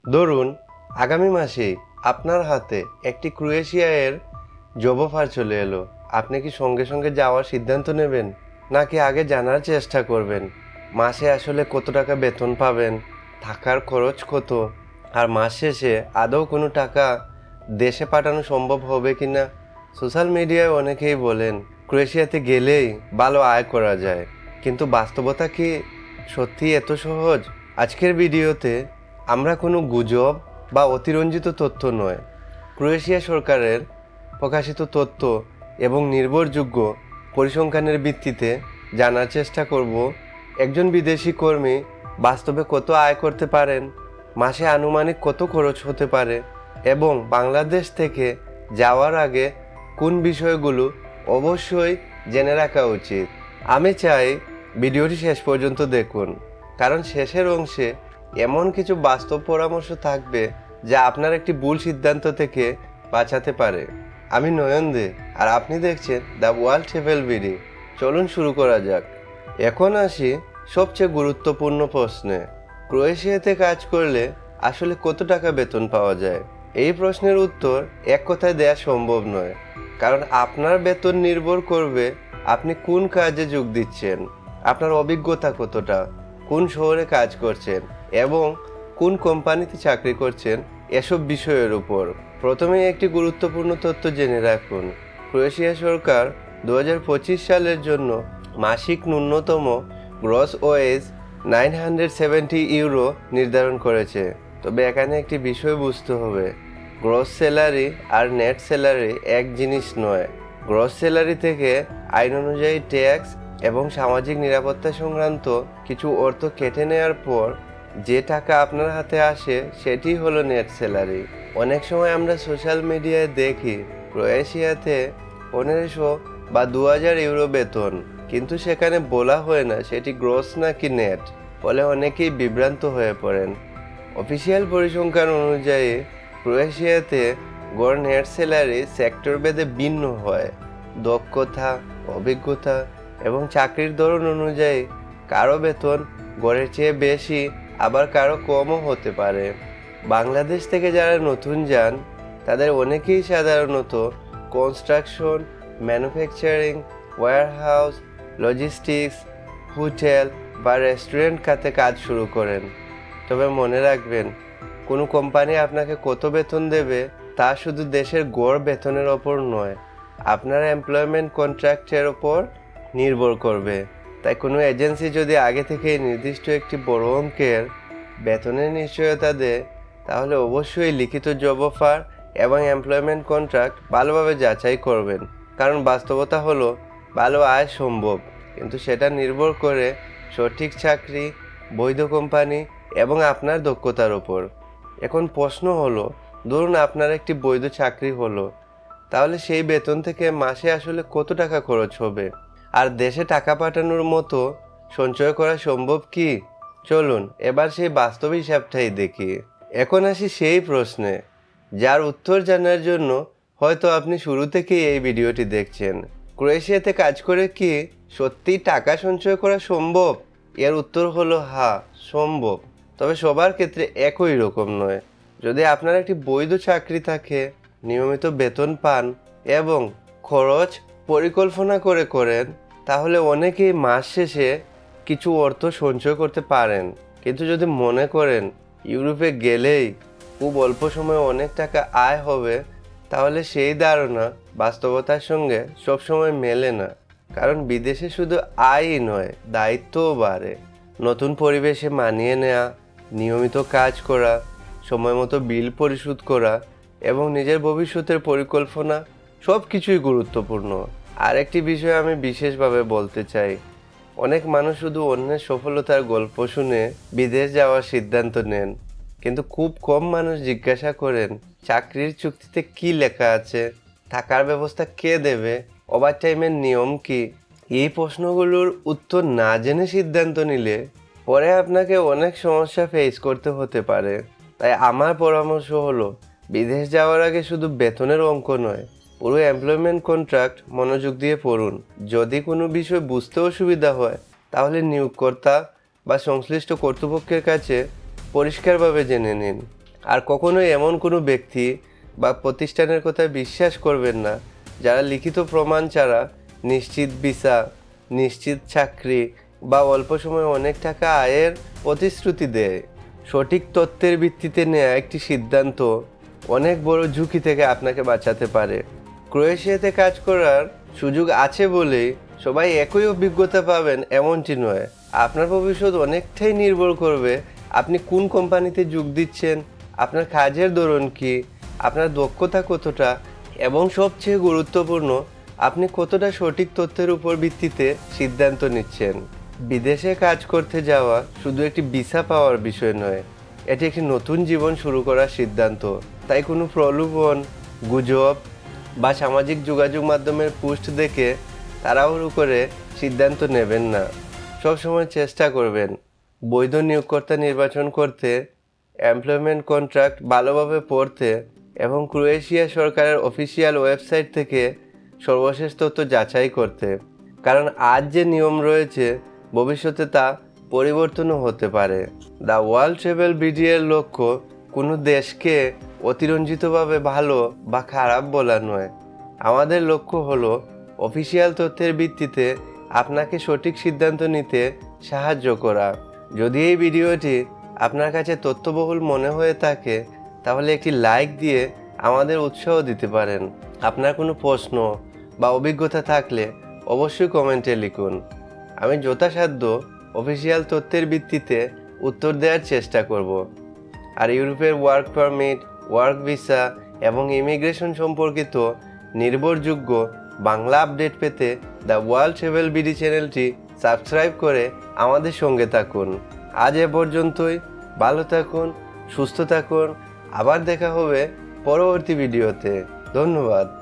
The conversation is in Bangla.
ধরুন আগামী মাসেই আপনার হাতে একটি ক্রোয়েশিয়ার জব অফার চলে এলো। আপনি কি সঙ্গে সঙ্গে যাওয়ার সিদ্ধান্ত নেবেন, নাকি আগে জানার চেষ্টা করবেন মাসে আসলে কত টাকা বেতন পাবেন, থাকার খরচ কত, আর মাস শেষে আদৌ কোনো টাকা দেশে পাঠানো সম্ভব হবে কি না? সোশ্যাল মিডিয়ায় অনেকেই বলেন ক্রোয়েশিয়াতে গেলেই ভালো আয় করা যায়, কিন্তু বাস্তবতা কি সত্যি এত সহজ? আজকের ভিডিওতে আমরা কোনো গুজব বা অতিরঞ্জিত তথ্য নয়, ক্রোয়েশিয়া সরকারের প্রকাশিত তথ্য এবং নির্ভরযোগ্য পরিসংখ্যানের ভিত্তিতে জানার চেষ্টা করব একজন বিদেশি কর্মী বাস্তবে কত আয় করতে পারেন, মাসে আনুমানিক কত খরচ হতে পারে, এবং বাংলাদেশ থেকে যাওয়ার আগে কোন বিষয়গুলো অবশ্যই জেনে রাখা উচিত। আমি চাই ভিডিওটি শেষ পর্যন্ত দেখুন, কারণ শেষের অংশে এমন কিছু বাস্তব পরামর্শ থাকবে যা আপনার একটি ভুল সিদ্ধান্ত থেকে বাঁচাতে পারে। আমি নয়ন দে, আর আপনি দেখছেন দ্য ওয়ার্ল্ড ট্রাভেল বিডি। চলুন শুরু করা যাক। এখন আসি সবচেয়ে গুরুত্বপূর্ণ প্রশ্নে, ক্রোয়েশিয়াতে কাজ করলে আসলে কত টাকা বেতন পাওয়া যায়? এই প্রশ্নের উত্তর এক কথায় দেওয়া সম্ভব নয়, কারণ আপনার বেতন নির্ভর করবে আপনি কোন কাজে যোগ দিচ্ছেন, আপনার অভিজ্ঞতা কতটা, কোন শহরে কাজ করছেন এবং কোন কোম্পানিতে চাকরি করছেন, এসব বিষয়ের উপর। প্রথমে একটি গুরুত্বপূর্ণ তথ্য জেনে রাখুন, ক্রোয়েশিয়া সরকার 2025 সালের জন্য মাসিক ন্যূনতম গ্রস ওয়েজ 970 ইউরো নির্ধারণ করেছে। তবে এখানে একটি বিষয় বুঝতে হবে, গ্রস স্যালারি আর নেট স্যালারি এক জিনিস নয়। গ্রস স্যালারি থেকে আইন অনুযায়ী ট্যাক্স এবং সামাজিক নিরাপত্তা সংক্রান্ত কিছু অর্থ কেটে নেওয়ার পর যে টাকা আপনার হাতে আসে সেটি হলো নেট স্যালারি। অনেক সময় আমরা সোশ্যাল মিডিয়ায় দেখি ক্রোয়েশিয়াতে 1500 বা 2000 ইউরো বেতন, কিন্তু সেখানে বলা হয় না সেটি গ্রস নাকি নেট, ফলে অনেকেই বিভ্রান্ত হয়ে পড়েন। অফিসিয়াল পরিসংখ্যান অনুযায়ী ক্রোয়েশিয়াতে গড় নেট স্যালারি সেক্টর ভেদে ভিন্ন হয়। দক্ষতা, অভিজ্ঞতা এবং চাকরির ধরন অনুযায়ী কারো বেতন গড়ের চেয়ে বেশি, আবার কারো কমও হতে পারে। বাংলাদেশ থেকে যারা নতুন যান তাদের অনেকেই সাধারণত construction, manufacturing, warehouse, logistics, hotel বা রেস্টুরেন্ট খাতে কাজ শুরু করেন। তবে মনে রাখবেন, কোনো কোম্পানি আপনাকে কত বেতন দেবে তা শুধু দেশের গড় বেতনের ওপর নয়, আপনার এমপ্লয়মেন্ট কন্ট্রাক্টের ওপর নির্ভর করবে। তাই কোনো এজেন্সি যদি আগে থেকে নির্দিষ্ট একটি বড় অঙ্কের বেতনের নিশ্চয়তা দেয়, তাহলে অবশ্যই লিখিত জব অফার এবং এমপ্লয়মেন্ট কন্ট্রাক্ট ভালোভাবে যাচাই করবেন। কারণ বাস্তবতা হলো ভালো আয় সম্ভব, কিন্তু সেটা নির্ভর করে সঠিক চাকরি, বৈধ কোম্পানি এবং আপনার দক্ষতার ওপর। এখন প্রশ্ন হলো, ধরুন আপনার একটি বৈধ চাকরি হলো, তাহলে সেই বেতন থেকে মাসে আসলে কত টাকা খরচ হবে, আর দেশে টাকা পাঠানোর মতো সঞ্চয় করা সম্ভব কি? চলুন এবার সেই বাস্তব হিসাবটাই দেখি। এখন আসি সেই প্রশ্নে যার উত্তর জানার জন্য হয়তো আপনি শুরু থেকেই এই ভিডিওটি দেখছেন। ক্রোয়েশিয়াতে কাজ করে কি সত্যিই টাকা সঞ্চয় করা সম্ভব? এর উত্তর হলো হ্যাঁ, সম্ভব, তবে সবার ক্ষেত্রে একই রকম নয়। যদি আপনার একটি বৈধ চাকরি থাকে, নিয়মিত বেতন পান এবং খরচ পরিকল্পনা করে করেন, তাহলে অনেকেই মাস শেষে কিছু অর্থ সঞ্চয় করতে পারেন। কিন্তু যদি মনে করেন ইউরোপে গেলেই খুব অল্প সময়ে অনেক টাকা আয় হবে, তাহলে সেই ধারণা বাস্তবতার সঙ্গে সবসময় মেলে না। কারণ বিদেশে শুধু আয়ই নয়, দায়িত্বও বাড়ে। নতুন পরিবেশে মানিয়ে নেওয়া, নিয়মিত কাজ করা, সময় মতো বিল পরিশোধ করা এবং নিজের ভবিষ্যতের পরিকল্পনা সব কিছুই গুরুত্বপূর্ণ। আরেকটি বিষয় আমি বিশেষভাবে বলতে চাই, অনেক মানুষ শুধু অন্যের সফলতার গল্প শুনে বিদেশ যাওয়ার সিদ্ধান্ত নেন, কিন্তু খুব কম মানুষ জিজ্ঞাসা করেন চাকরির চুক্তিতে কি লেখা আছে, থাকার ব্যবস্থা কে দেবে, ওভারটাইমের নিয়ম কি। এই প্রশ্নগুলোর উত্তর না জেনে সিদ্ধান্ত নিলে পরে আপনাকে অনেক সমস্যা ফেস করতে হতে পারে। তাই আমার পরামর্শ হলো, বিদেশ যাওয়ার আগে শুধু বেতনের অঙ্ক নয়, পুরো এমপ্লয়মেন্ট কন্ট্রাক্ট মনোযোগ দিয়ে পড়ুন। যদি কোনো বিষয় বুঝতে অসুবিধা হয়, তাহলে নিয়োগকর্তা বা সংশ্লিষ্ট কর্তৃপক্ষের কাছে পরিষ্কারভাবে জেনে নিন। আর কখনোই এমন কোনো ব্যক্তি বা প্রতিষ্ঠানের কথা বিশ্বাস করবেন না যারা লিখিত প্রমাণ ছাড়া নিশ্চিত ভিসা, নিশ্চিত চাকরি বা অল্প সময়ে অনেক টাকা আয়ের প্রতিশ্রুতি দেয়। সঠিক তথ্যের ভিত্তিতে নেওয়া একটি সিদ্ধান্ত অনেক বড় ঝুঁকি থেকে আপনাকে বাঁচাতে পারে। ক্রোয়েশিয়াতে কাজ করার সুযোগ আছে বলেই সবাই একই অভিজ্ঞতা পাবেন এমনটি নয়। আপনার ভবিষ্যৎ অনেকটাই নির্ভর করবে আপনি কোন কোম্পানিতে যোগ দিচ্ছেন, আপনার কাজের ধরন কী, আপনার দক্ষতা কতটা এবং সবচেয়ে গুরুত্বপূর্ণ আপনি কতটা সঠিক তথ্যের উপর ভিত্তিতে সিদ্ধান্ত নিচ্ছেন। বিদেশে কাজ করতে যাওয়া শুধু একটি ভিসা পাওয়ার বিষয় নয়, এটি একটি নতুন জীবন শুরু করার সিদ্ধান্ত। তাই কোনো প্রলোভন, গুজব বা সামাজিক যোগাযোগ মাধ্যমের পোস্ট দেখে তাড়াহুড়ো করে সিদ্ধান্ত নেবেন না। সবসময় চেষ্টা করবেন বৈধ নিয়োগকর্তা নির্বাচন করতে, এমপ্লয়মেন্ট কন্ট্রাক্ট ভালোভাবে পড়তে এবং ক্রোয়েশিয়া সরকারের অফিসিয়াল ওয়েবসাইট থেকে সর্বশেষ তথ্য যাচাই করতে। কারণ আজ যে নিয়ম রয়েছে ভবিষ্যতে তা পরিবর্তনও হতে পারে। দ্য ওয়ার্ল্ড ট্রাভেল বিডি-এর লক্ষ্য কোনো দেশকে অতিরঞ্জিতভাবে ভালো বা খারাপ বলা নয়। আমাদের লক্ষ্য হলো অফিসিয়াল তথ্যের ভিত্তিতে আপনাকে সঠিক সিদ্ধান্ত নিতে সাহায্য করা। যদি এই ভিডিওটি আপনার কাছে তথ্যবহুল মনে হয়ে থাকে তাহলে একটি লাইক দিয়ে আমাদের উৎসাহ দিতে পারেন। আপনার কোনো প্রশ্ন বা অভিজ্ঞতা থাকলে অবশ্যই কমেন্টে লিখুন। আমি যথাসাধ্য অফিসিয়াল তথ্যের ভিত্তিতে উত্তর দেওয়ার চেষ্টা করব। আর ইউরোপের ওয়ার্ক পারমিট, ওয়ার্ক ভিসা এবং ইমিগ্রেশন সম্পর্কিত নির্ভরযোগ্য বাংলা আপডেট পেতে দ্য ওয়ার্ল্ড ট্রাভেল বিডি চ্যানেলটি সাবস্ক্রাইব করে আমাদের সঙ্গে থাকুন। আজ এ পর্যন্তই। ভালো থাকুন, সুস্থ থাকুন। আবার দেখা হবে পরবর্তী ভিডিওতে। ধন্যবাদ।